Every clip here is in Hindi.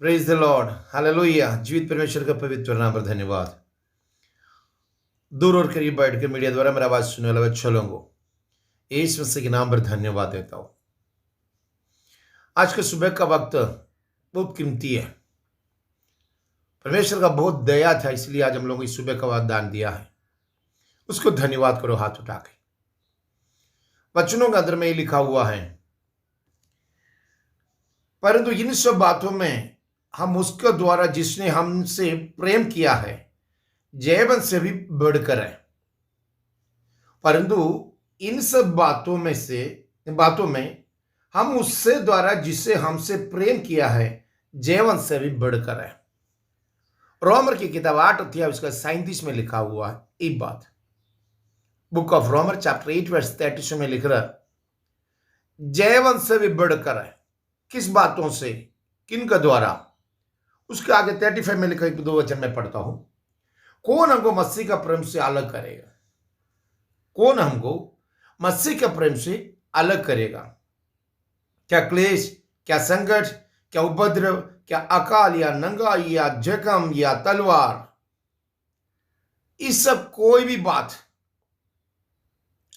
Praise the Lord, hallelujah. जीवित परमेश्वर का पवित्र नाम पर धन्यवाद। दूर और करीब बैठकर मीडिया द्वारा मेरा आवाज सुनने वाले बच्चों लोगों को यीशु मसीह के नाम पर धन्यवाद देता हूं। आज के सुबह का वक्त बहुत कीमती है। परमेश्वर का बहुत दया था, इसलिए आज हम लोगों को इस सुबह का वाग्दान दिया है। उसको धन्यवाद करो हाथ उठा के। वचनों के अंदर में ये लिखा हुआ है, परंतु इन सब बातों में हम उसके द्वारा जिसने हमसे प्रेम किया है जीवन से भी बढ़कर है। परंतु इन सब बातों में हम उससे द्वारा जिससे हमसे प्रेम किया है जीवन से भी बढ़कर है। रोमर की किताब 8 अध्याय उसका 37 में लिखा हुआ है एक बात। बुक ऑफ रोमर चैप्टर 8 वर्स 33 में लिख रहा है जीवन से भी बढ़कर है। किस बातों से, किन का द्वारा? उसके आगे 35 में लिखा, एक दो वचन में पढ़ता हूं। कौन हमको मसीह का प्रेम से अलग करेगा? कौन हमको मसीह का प्रेम से अलग करेगा? क्या क्लेश, क्या संकट, क्या उपद्रव, क्या अकाल या नंगाई या जख्म या तलवार? इस सब कोई भी बात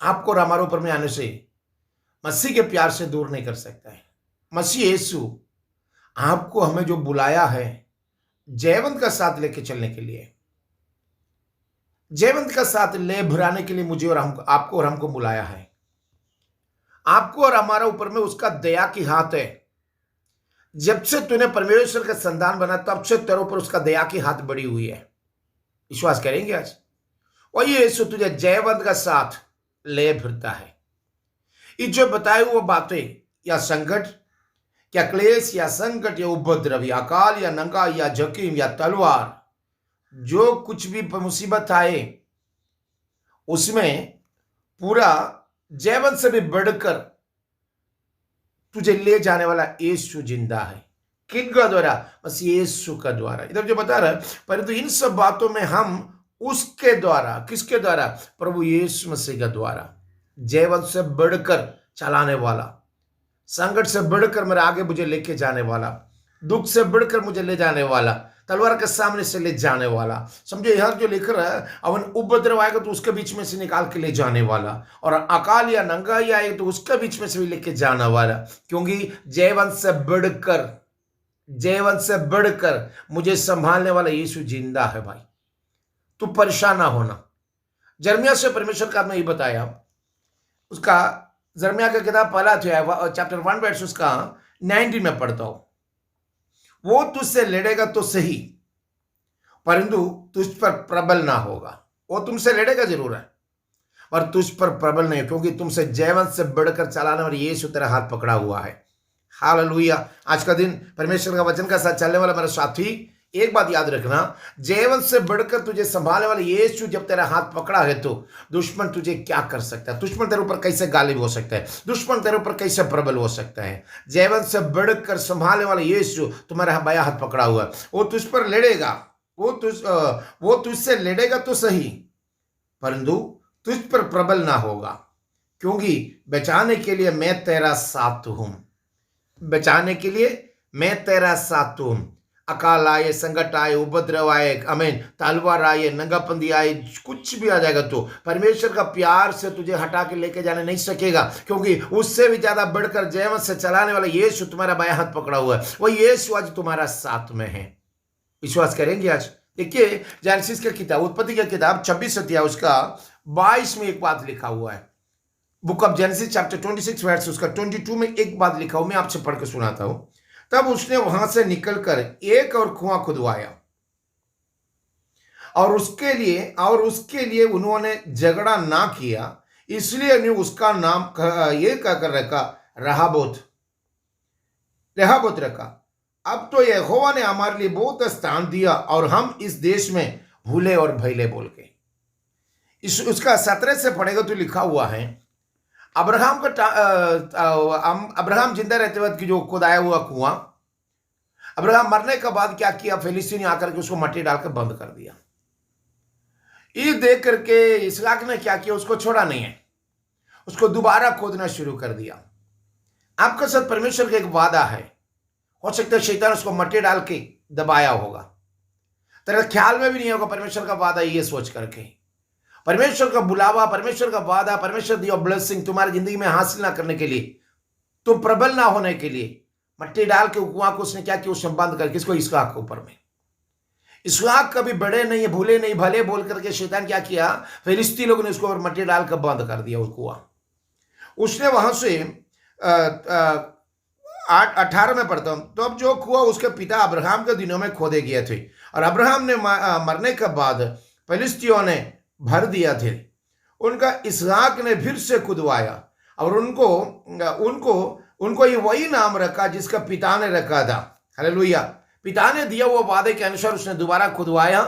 आपको और हमारे ऊपर में आने से मसीह के प्यार से दूर नहीं कर सकता है। मसीह यीशु आपको, हमें जो बुलाया है जीवंत का साथ लेके चलने के लिए, जीवंत का साथ ले भराने के लिए मुझे और हमको, आपको और हमको बुलाया है। आपको और हमारा ऊपर में उसका दया की हाथ है। जब से तूने परमेश्वर का संतान बना तब से तेरे ऊपर उसका दया की हाथ बढ़ी हुई है। विश्वास करेंगे आज? वही यीशु तुझे जीवंत का साथ ले फिरता है। ये जो बताए हुए बातें या संकट, क्या क्लेश या संकट या उपद्रव या अकाल या नंगा या जोखिम या तलवार, जो कुछ भी मुसीबत आए उसमें पूरा जीवन से भी बढ़कर तुझे ले जाने वाला यीशु जिंदा है। किनका द्वारा? बस यीशु का द्वारा। इधर जो बता रहा है, परंतु इन सब बातों में हम उसके द्वारा, किसके द्वारा? प्रभु यीशु मसीह का द्वारा। जीवन से बढ़कर चलाने वाला, संकट से बढ़कर मेरे आगे मुझे लेके जाने वाला, दुख से बढ़कर मुझे ले जाने वाला, तलवार के सामने से ले जाने वाला। समझो यहां जो लिख रहा है, अवन उपद्रव आएगा तो उसके बीच में से निकाल के ले जाने वाला, और अकाल या नंगाई आएगा तो उसके बीच में से भी लेके जाने वाला। क्योंकि जीवन से बढ़कर मुझे संभालने वाला यीशु जिंदा है। भाई तू परेशान ना होना। जर्मिया से परमेश्वर का आत्मा ये बताया, उसका जर्मिया का किताब पहला अध्याय चैप्टर 1 वर्स उसका 19 में पढ़ता हूं। वो तुझसे लड़ेगा तो सही, परंतु तुझ पर प्रबल ना होगा। वो तुमसे लड़ेगा जरूर है, और तुझ पर प्रबल नहीं, क्योंकि तुमसे जीवन से बढ़कर चलाने वाला यीशु तेरा हाथ पकड़ा हुआ है। हालेलुया। आज का दिन परमेश्वर का वचन का साथ चलने वाला मेरा साथी, एक बात याद रखना, जीवन से बढ़कर तुझे संभालने वाले यीशु जब तेरा हाथ पकड़ा है तो दुश्मन तुझे क्या कर सकता है? दुश्मन तेरे ऊपर कैसे गालिब हो सकता है? दुश्मन तेरे ऊपर कैसे प्रबल हो सकता है? जीवन से बढ़कर संभालने वाला यीशु तुम्हारा बाया हाथ पकड़ा हुआ है। वो तुझ पर लड़ेगा, वो तुझसे लड़ेगा तो सही, परंतु तुझ पर प्रबल ना होगा, क्योंकि बचाने के लिए मैं तेरा साथ हूं। बचाने के लिए मैं तेरा साथ हूं। अकाल आए, संकट आए, उपद्रव आए, अमीन, तलवार आए, नंगापंदी आए, कुछ भी आ जाएगा तो परमेश्वर का प्यार से तुझे हटा के लेके जाने नहीं सकेगा, क्योंकि उससे भी ज्यादा बढ़कर जीवन से चलाने वाला यीशु तुम्हारा बाया हाथ पकड़ा हुआ है। वो यीशु आज तुम्हारा साथ में है। विश्वास करेंगे आज? देखिए जेनेसिस की किताब, उत्पत्ति की किताब 26 अध्याय उसका 22 में एक बात लिखा हुआ है। Book of Genesis chapter 26 verse उसका 22 में एक बात लिखा हुआ, मैं आपसे पढ़ के सुनाता हूं। तब उसने वहां से निकलकर एक और कुआं खुदवाया, और उसके लिए उन्होंने झगड़ा ना किया, इसलिए ने उसका नाम ये कहकर रखा रहाबोत रखा। अब तो यहोवा ने हमारे लिए बहुत स्थान दिया, और हम इस देश में भूले और भैले बोल के। उसका 17 से पढ़ेगा तो लिखा हुआ है, अब्राहम जिंदा रहते वक्त की जो खुदाया हुआ कुआं, अब्राहम मरने के बाद क्या किया, फिलिस्तीनी आकर के उसको मट्टी डालकर बंद कर दिया। ये देख करके इसहाक ने क्या किया, उसको छोड़ा नहीं है, उसको दोबारा खोदना शुरू कर दिया। आपके साथ परमेश्वर का एक वादा है, हो सकता है शैतान उसको मट्टी डाल के दबाया होगा, तेरे ख्याल में भी नहीं होगा परमेश्वर का वादा ये सोच करके। परमेश्वर का बुलावा, परमेश्वर का वादा, परमेश्वर दिया ब्लेसिंग तुम्हारी जिंदगी में हासिल ना करने के लिए, तुम प्रबल ना होने के लिए मट्टी डाल के कुआं को उसने क्या किया, उसने बंद कर किसको, इसहाक के ऊपर में। इसहाक कभी बड़े नहीं, भूले नहीं, भले बोल करके शैतान क्या किया, फिलिस्ती लोगों ने उसको मट्टी डाल कर बंद कर दिया उस कुआं। उसने वहां से 18 में पढ़ता हूं, तो अब जो कुआं उसके पिता अब्राहम के दिनों में खोदे गए थे और अब्राहम ने मरने के बाद फिलिस्तियों ने भर दिया थे, उनका इसहाक ने फिर से खुदवाया और उनको उनको उनको ये वही नाम रखा जिसका पिता ने रखा था। हालेलुया। पिता ने दिया वो वादे के अनुसार उसने दोबारा खुदवाया,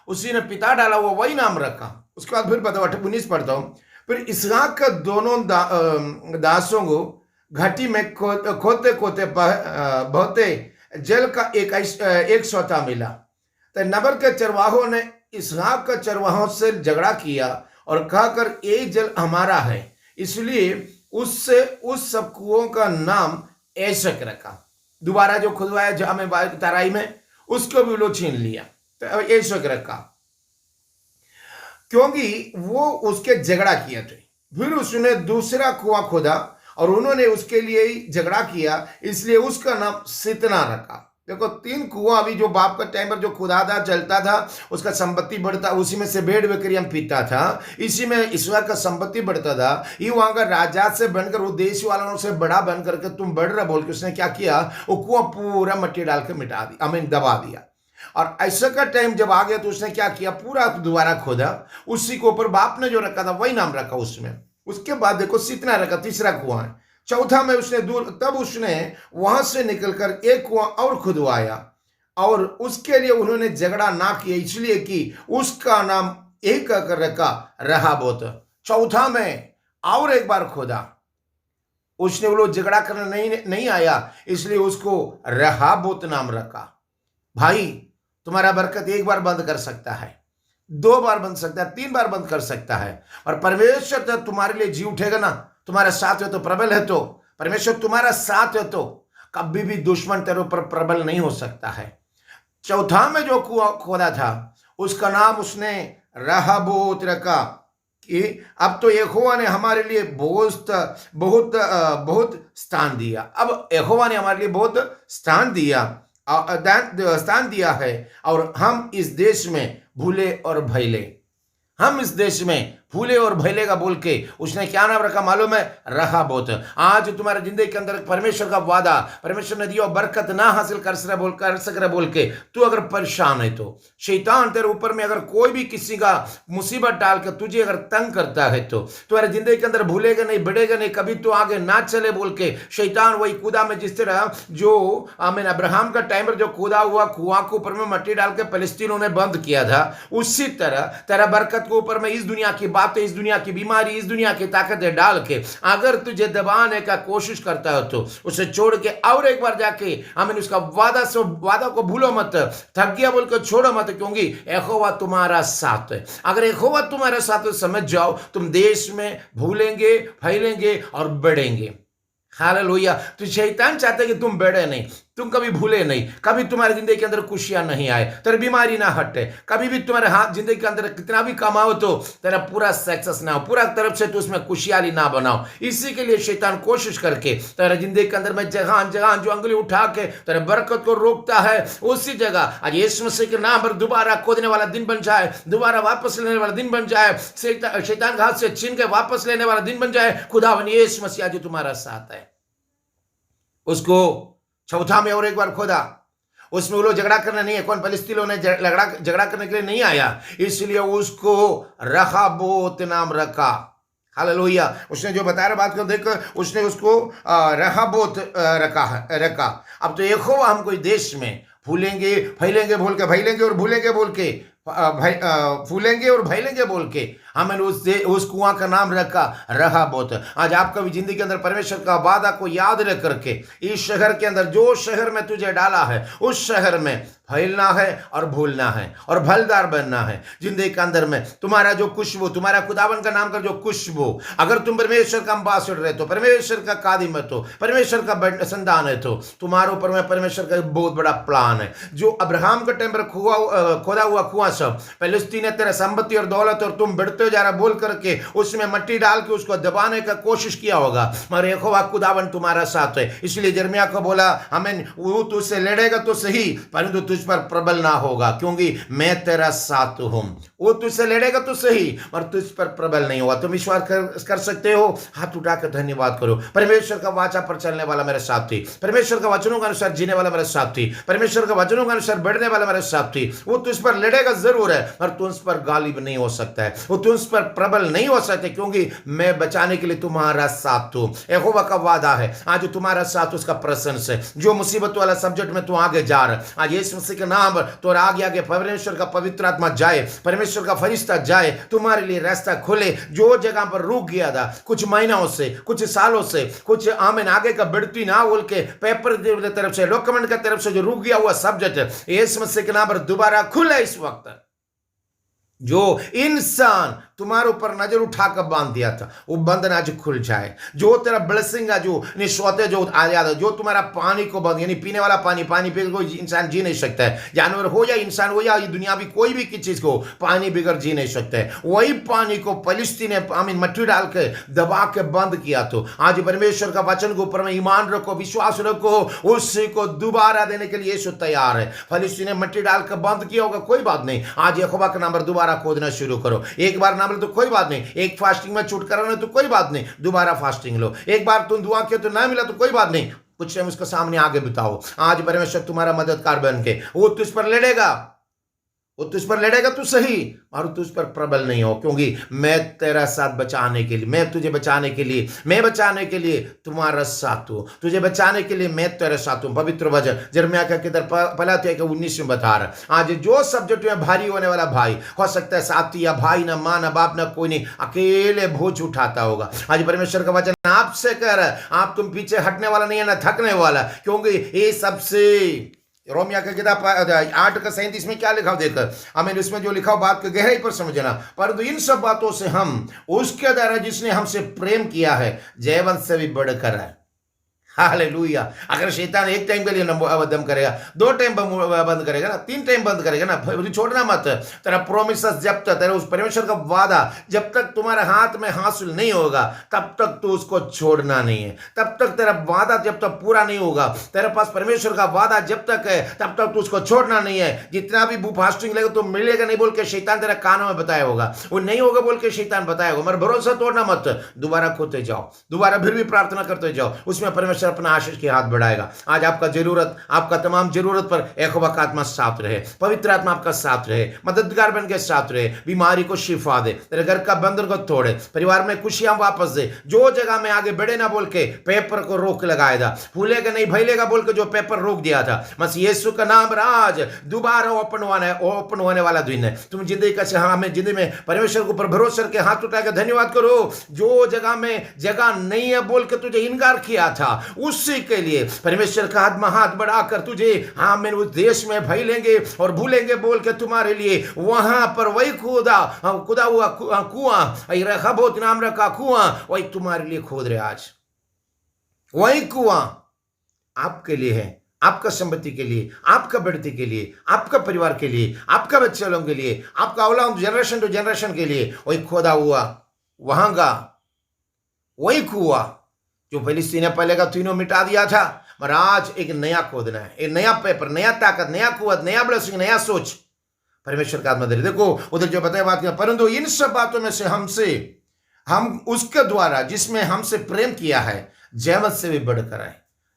उसी ने पिता डाला, वो वही नाम रखा। उसके बाद फिर बताओ 19 पढ़ता हूं, फिर इसहाक का दोनों दासों को घाटी में खोदते खोदते बहुते जल का एक सोता मिला। तो नगर के चरवाहों ने इसहाक का चरवाहों से झगड़ा किया और कहकर ये जल हमारा है, इसलिए उससे उस सब कुओं का नाम एशक रखा। दोबारा जो खुदवाया जहां में तराई में, उसको भी लोग छीन लिया, तो एशक रखा, क्योंकि वो उसके झगड़ा किए थे। फिर उसने दूसरा कुआं खोदा और उन्होंने उसके लिए ही झगड़ा किया, इसलिए उसका नाम सितना रखा। देखो 3 कुआं अभी जो बाप का टाइम पर जो खुदा था, चलता था, उसका संपत्ति बढ़ता, उसी में से भेड़ बकरियां पीता था, इसी में ईश्वर का संपत्ति बढ़ता था। ये वहां का राजा से बनकर वो देश वालों से बड़ा बन करके तुम बढ़ रहे बोल के उसने क्या किया, वो कुआं पूरा मिट्टी डाल के मिटा दिया, दबा दिया। और ऐसा का टाइम जब आ गया तो उसने क्या किया, पूरा दोबारा खोदा, उसी के ऊपर बाप ने जो रखा था वही नाम रखा उसमें। उसके बाद देखो सितना रखा, तीसरा कुआं है। चौथा में उसने तब उसने वहां से निकलकर एक कुआं और खुदवाया और उसके लिए उन्होंने झगड़ा ना किया, इसलिए कि उसका नाम एक कर रखा रहाबोत। चौथा में और एक बार खोदा, उसने वो लोग झगड़ा करने नहीं आया, इसलिए उसको रहाबोत नाम रखा। भाई तुम्हारा बरकत एक बार बंद कर सकता है, 2 बार बंद सकता है, 3 बार बंद कर सकता है, और परमेश्वर तो तुम्हारे लिए जी उठेगा ना, तुम्हारा साथ है तो प्रबल है, तो परमेश्वर तुम्हारा साथ है तो कभी भी दुश्मन तेरे ऊपर प्रबल नहीं हो सकता है। चौथा में जो कुआं खोदा था उसका नाम उसने रहाबोत रखा कि अब तो यहोवा ने हमारे लिए बहुत बहुत बहुत स्थान दिया। अब यहोवा ने हमारे लिए बहुत स्थान दिया है और हम इस देश में भूले और भैले, हम इस देश में भूले और भैले का बोल के उसने क्या नाम रखा मालूम है, रहाबोत। आज तुम्हारे जिंदगी के अंदर परमेश्वर का वादा, परमेश्वर ने दिया बरकत ना हासिल कर सक रहे बोल के तू अगर परेशान है तो शैतान तेरे ऊपर में अगर कोई भी किसी का मुसीबत डाल के तुझे अगर तंग करता है तो तुम्हारे जिंदगी के अंदर भूलेगा नहीं, बढ़ेगा नहीं, कभी तो आगे ना चले बोल के शैतान वही कूदा में, जिस तरह जो अब्राहम का टाइम पर जो कूदा हुआ कुआं के ऊपर में मट्टी डाल के फलस्तीनों ने बंद किया था, उसी तरह तेरा बरकत के ऊपर में इस दुनिया की बातें, इस दुनिया की बीमारी, इस दुनिया की ताकतें डाल के अगर तुझे दबाने का कोशिश करता हो तो उसे छोड़ के और एक बार जाके उसका वादा को भूलो मत, थक गया बोल के छोड़ो मत, क्योंकि यहोवा तुम्हारा साथ है। अगर यहोवा तुम्हारे साथ है समझ जाओ तुम देश में भूलेंगे, फैलेंगे और बढ़ेंगे। हालेलुया। तो शैतान चाहते कि तुम बढ़े नहीं, तुम कभी भूले नहीं, कभी तुम्हारी जिंदगी के अंदर खुशियां नहीं आए, तेरी बीमारी ना हटे, कभी भी तुम्हारे हाथ जिंदगी के अंदर कितना भी कमाओ तो तेरा पूरा सक्सेस ना हो, पूरा तरफ से तो उसमें खुशहाली ना बनाओ। इसी के लिए शैतान कोशिश करके तेरा जिंदगी के अंदर में जगह जगह जो अंगुली उठा के तेरे बरकत को रोकता है, उसी जगह आज यीशु मसीह के नाम पर दोबारा खोदने वाला दिन बन जाए, दोबारा वापस लेने वाला दिन बन जाए, शैतान के हाथ से छीन के वापस लेने वाला दिन बन जाए। खुदावन यीशु मसीह जो तुम्हारा साथ है। उसको चौथा में और एक बार खोदा, उसमें वो लोग झगड़ा करने नहीं है, कौन फलिस्तीनों ने झगड़ा करने के लिए नहीं आया, इसलिए उसको रहाबोत नाम रखा। हालेलुया। उसने जो बता रहा बात को देखो, उसने उसको रहाबोत रखा। अब तो यहोवा हम कोई देश में फूलेंगे फैलेंगे बोल के, फैलेंगे और भूलेंगे बोल के, फूलेंगे और फैलेंगे बोल के हमें उस कुआं का नाम रखा रहाबोत। आज आपका भी जिंदगी के अंदर परमेश्वर का वादा को याद रख करके इस शहर के अंदर, जो शहर में तुझे डाला है, उस शहर में फैलना है और भूलना है और भलदार बनना है। जिंदगी के अंदर में तुम्हारा जो खुशबू, तुम्हारा खुदावन का नाम का जो खुशबू, अगर तुम परमेश्वर का अम्बासडर है तो, परमेश्वर का कादिम है तो, परमेश्वर का संतान है तो, तुम्हारे ऊपर में परमेश्वर का बहुत बड़ा प्लान है। जो अब्राहम के टाइम पर खोदा हुआ कुआं सब, फिलिस्तीन तेरा संपत्ति और दौलत और तुम बढ़ते जा रहा बोल करके उसमें मट्टी डाल के उसको दबाने का कोशिश किया होगा, मगर यहोवा खुदावन तुम्हारा साथ है। इसलिए यिर्मयाह को बोला, हमें वो तुझसे लड़ेगा तो सही, परंतु तुझ पर प्रबल ना होगा, क्योंकि मैं तेरा साथ हूं। वो तुझसे लड़ेगा तो सही, पर तुझ पर प्रबल नहीं होगा। तुम विश्वास कर सकते हो? हाथ उठाकर धन्यवाद करो। परमेश्वर का वाचा पर चलने वाला मेरे साथी, परमेश्वर का वचनों के अनुसार जीने वाला मेरे साथी, परमेश्वर का वचनों के अनुसार बढ़ने वाला मेरे साथी, वो तुझ पर लड़ेगा जरूर है, पर तुझ पर गालिब नहीं हो सकता है, वो तुझ पर प्रबल नहीं हो सकते, क्योंकि मैं बचाने के लिए तुम्हारा साथ हूं। यहोवा का वादा है, आज तुम्हारा साथ, उसका प्रशंस है। जो मुसीबत वाला सब्जेक्ट में तू आगे जा रहा है, आज यीशु मसीह के नाम पर तो आगे आगे परमेश्वर का पवित्र आत्मा जाए, परमेश्वर का फरिश्ता जाए, तुम्हारे लिए रास्ता खोले। जो जगह पर रुक गया था कुछ महीनों से, कुछ सालों से, कुछ आमीन आगे का बढ़ती ना बोल के पेपर की तरफ से, डॉक्यूमेंट की तरफ से जो रुक गया हुआ सब्जेक्ट, यीशु मसीह के नाम पर दोबारा खुले इस वक्त। जो इंसान तुम्हारे ऊपर नजर उठाकर बांध दिया था, वो बंधन आज खुल जाए। जो तेरा ब्लेसिंग है, जो निस्वार्थ जो आजाद है, जो तुम्हारा पानी को बंद, यानी पीने वाला पानी, पानी पे कोई इंसान जी नहीं सकता है, जानवर हो या इंसान हो या दुनिया भी कोई भी चीज को, पानी बगैर जी नहीं सकता है। वही पानी को फिलिस्तीन ने आमीन मट्टी डाल के दबा के बंद किया। तो आज परमेश्वर का वचन के ऊपर में ईमान रखो, विश्वास रखो, उसी को दोबारा देने के लिए यीशु तैयार है। फिलिस्तीन ने मट्टी डाल के बंद किया होगा, कोई बात नहीं, आज यहोवा का नाम दोबारा खोदना शुरू करो। एक बार नाम तो कोई बात नहीं, एक फास्टिंग में छुटकारा ना तो कोई बात नहीं, दोबारा फास्टिंग लो। एक बार तुम दुआ किया तो ना मिला तो कोई बात नहीं, कुछ टाइम उसके सामने आगे बिताओ। आज परमेश्वर तुम्हारा मददगार बन के वो तुझ पर लड़ेगा, वो तुझ पर लड़ेगा तो सही, और तुझ पर प्रबल नहीं हो, क्योंकि मैं तेरा साथ बचाने के लिए, मैं तुझे बचाने के लिए, मैं बचाने के लिए तुम्हारा साथ हूं, तुझे बचाने के लिए मैं तेरे साथ हूं। पवित्र वचन यिर्मयाह का किधर पलाते के 19 में बता रहा। आज जो सब्जेक्ट में भारी होने वाला भाई हो सकता है, साथी या भाई, ना माँ ना बाप ना कोई नहीं, अकेले बोझ उठाता होगा। आज परमेश्वर का वचन आपसे कह रहा है, आप तुम पीछे हटने वाला नहीं है ना थकने वाला, क्योंकि ये सबसे रोमिया का किताब 8:37 में क्या लिखा हो देखकर हमें उसमें जो लिखा हो बात को गहराई पर समझना। परंतु इन सब बातों से हम उसके द्वारा जिसने हमसे प्रेम किया है जयवंत से भी बढ़कर है। हालेलुया। अगर शैतान एक टाइम के लिए बंद करेगा, 2 टाइम बंद करेगा ना, 3 टाइम बंद करेगा ना, छोड़ना मत। तेरा प्रोमिस जब तक, तेरा उस परमेश्वर का वादा जब तक तुम्हारे हाथ में हासिल नहीं होगा, तब तक तू उसको छोड़ना नहीं है। तब तक तेरा वादा जब तक पूरा नहीं होगा, तेरे पास परमेश्वर का वादा जब तक है, तब तक तू उसको छोड़ना नहीं है। जितना भी फास्टिंग लेगा तो मिलेगा नहीं बोल के शैतान तेरा कानों में बताया होगा, वो नहीं होगा बोल के शैतान बताया होगा, मगर भरोसा तोड़ना मत। दोबारा खोते जाओ, दोबारा फिर भी प्रार्थना करते जाओ, उसमें परमेश्वर अपना आशीष के हाथ बढ़ाएगा। आज आपका जरूरत, आपका तमाम जरूरत पर यहोवा का आत्मा साथ रहे, पवित्र आत्मा आपका साथ रहे, मददगार बन के साथ रहे, बीमारी को शिफा दे, तेरे घर का बंधन को तोड़े, परिवार में खुशियां वापस दे। जो जगह में आगे बढ़े ना बोल के पेपर को रोक लगाया था, फूलेगा नहीं फैलेगा बोल के जो पेपर रोक दिया था, बस यीशु का नाम आज दोबारा ओपन होने वाला दिन है। तुम जिंदगी का हमें जिंदगी में परमेश्वर के ऊपर भरोसा करके हाथ उठाकर धन्यवाद करो। जो जगह में जगह नहीं है बोल के तुझे इनकार किया था, उसी के लिए परमेश्वर का हाथ बढ़ाकर तुझे मैं उस देश में फैलेंगे और भूलेंगे बोल के तुम्हारे लिए वहां पर वही खुदा हुआ कुआं, रहोबोत नाम रखा कुआं, वही तुम्हारे लिए खोद रहे। आज वही कुआं आपके लिए है, आपका संपत्ति के लिए, आपका बढ़ती के लिए, आपका परिवार के लिए, आपका बच्चे लोगों के लिए, आपका औलाद जनरेशन टू जनरेशन के लिए वही खोदा हुआ वहां का वही कुआं जो फिलिस्तीन ने पहले का तीनों मिटा दिया था, मगर आज एक नया खोदना है, एक नया पेपर, नया ताकत, नया कुवत, नया ब्लेसिंग, नया सोच परमेश्वर का आत्मा दे। देखो उधर जो बताया बात किया, परंतु इन सब बातों में से हम उसके द्वारा जिसमें हमसे प्रेम किया है जयवंत से भी बढ़कर आए।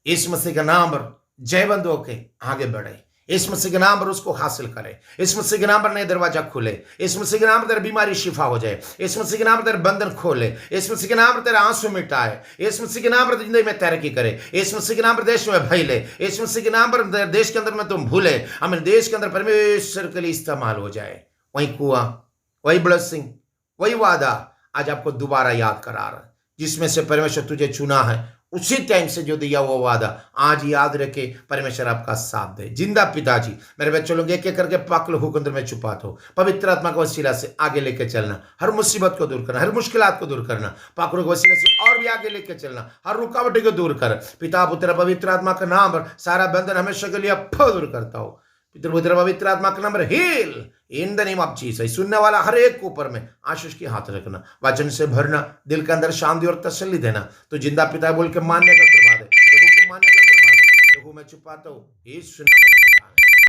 इस मसीह का नाम पर जयवंत होके आगे बढ़े, इस मसीह के नाम पर उसको हासिल करे, इस मसीह के नाम पर नए दरवाजा खुले, इस मसीह के नाम पर तेरी बीमारी शिफा हो जाए, इस मसीह के नाम पर तेरे बंधन खोले, इस मसीह के नाम पर तेरा आंसू मिटाए, इस मसीह के नाम पर जिंदगी में तरक्की करे, इस मसीह के नाम पर देश में फैले, इस मसीह के नाम पर देश के अंदर में तुम भूले, हमें देश के अंदर परमेश्वर के लिए इस्तेमाल हो जाए। वही कुआं, वही ब्लेसिंग, वही वादा आज आपको दोबारा याद करा रहा है, जिसमें से परमेश्वर तुझे चुना है, उसी टाइम से जो दिया वो वादा आज याद रखे, परमेश्वर आपका साथ दे। जिंदा पिताजी, मेरे बच्चों लोग एक एक करके पाकल हुकुंद्र में छुपाते हो, पवित्र आत्मा के वसीला से आगे लेके चलना, हर मुसीबत को दूर करना, हर मुश्किलात को दूर करना, पाकड़ों के वसीले से और भी आगे लेके चलना, हर रुकावट को दूर कर। पिता पुत्र पवित्र आत्मा का नाम पर सारा बंधन हमेशा के लिए दूर करता हो। पितृ पुत्र पवित्र आत्मा का number heal in the name of Jesus. सुनने वाला हर एक के ऊपर में आशीष की हाथ रखना, वचन से भरना, दिल के अंदर शांति और तसल्ली देना। तो जिंदा पिता बोल के मानने का करवा दे, प्रभु को मानने का करवा दे। प्रभु मैं छुपाता हूँ यीशु नाम में।